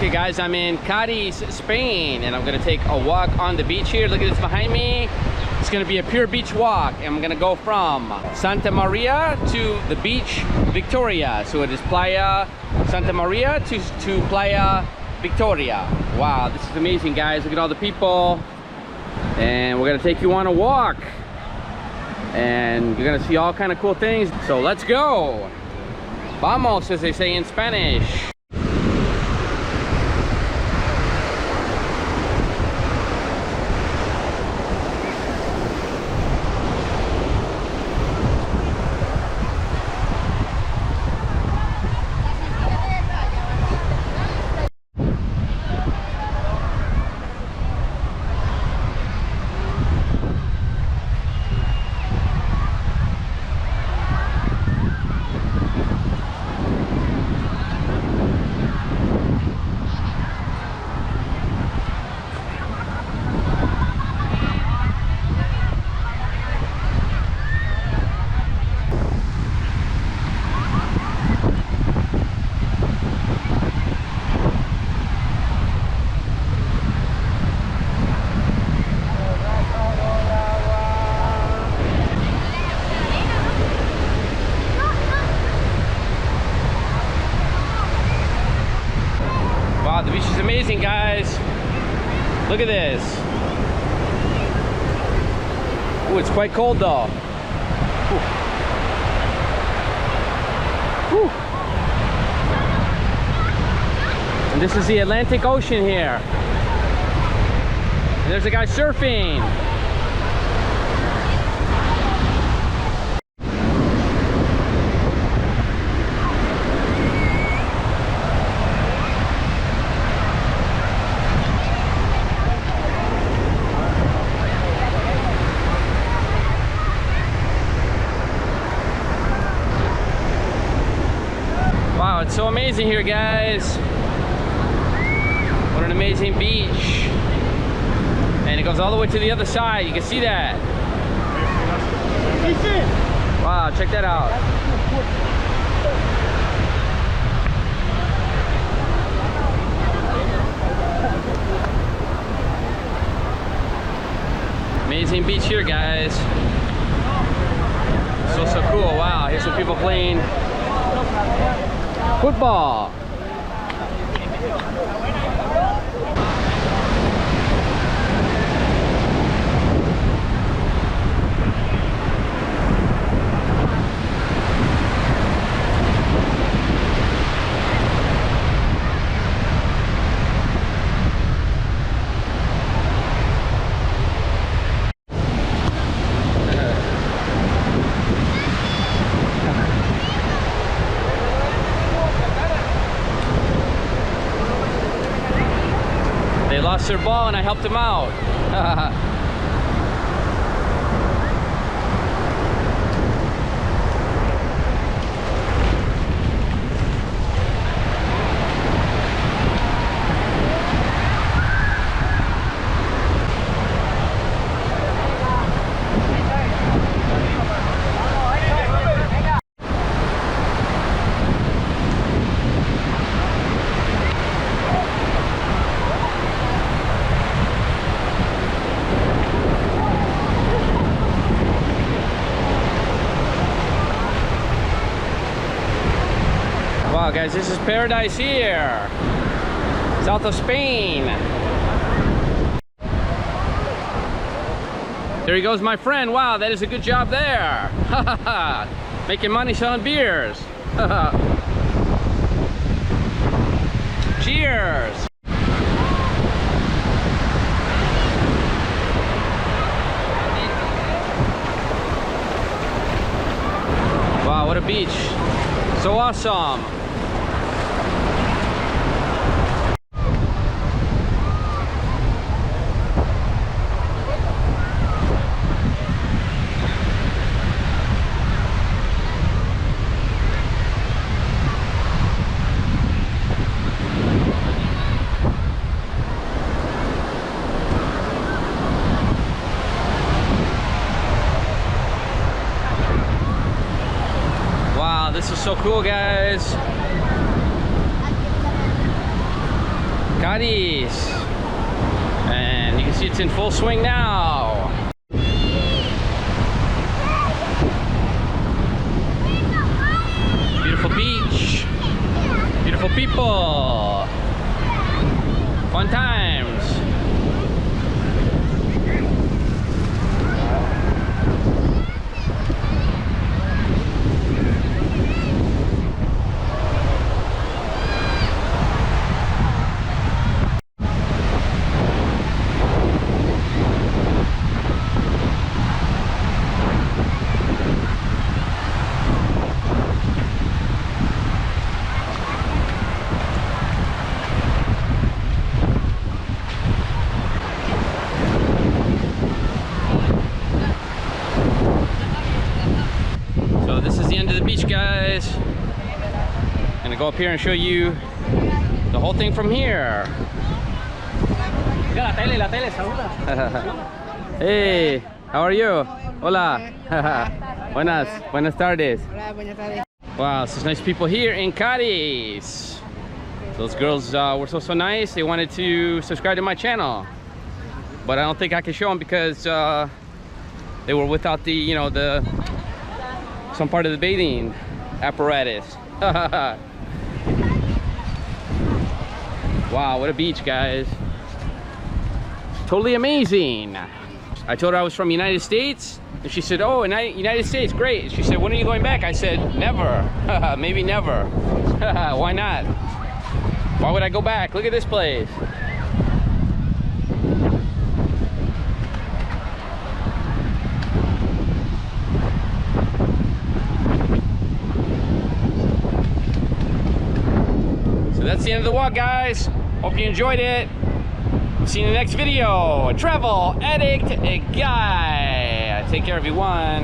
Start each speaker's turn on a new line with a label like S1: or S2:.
S1: Okay guys, I'm in Cadiz, Spain, and I'm gonna take a walk on the beach here. Look at this behind me. It's gonna be a pure beach walk, and I'm gonna go from Santa Maria to the beach Victoria. So it is Playa Santa Maria to Playa Victoria. Wow, this is amazing guys. Look at all the people. And we're gonna take you on a walk. And you're gonna see all kind of cool things. So let's go. Vamos, as they say in Spanish. The beach is amazing, guys. Look at this. Ooh, it's quite cold though. Ooh. Ooh. And this is the Atlantic Ocean here. And there's a guy surfing. Wow, it's so amazing here, guys. What an amazing beach. And it goes all the way to the other side. You can see that. Wow, check that out. Amazing beach here, guys. So cool. Wow, here's some people playing football. They lost their ball and I helped them out. Wow guys, this is paradise here. South of Spain. There he goes, my friend. Wow, that is a good job there. Making money selling beers. Cheers. Wow, what a beach. So awesome. This is so cool, guys. Cadiz. And you can see it's in full swing now. Beautiful beach. Beautiful people. Fun times. Guys, I'm gonna go up here and show you the whole thing from here. Hey, how are you? Hola. Buenas tardes. Wow, there's nice people here in Cádiz. Those girls were so nice. They wanted to subscribe to my channel, but I don't think I can show them because they were without the, you know, some part of the bathing apparatus. Wow, what a beach, guys. Totally amazing. I told her I was from the United States, and she said, oh, United States, great. She said, when are you going back? I said, never. Maybe never. Why not? Why would I go back? Look at this place. That's the end of the walk, guys. Hope you enjoyed it. See you in the next video. Travel addict guy. Take care, everyone.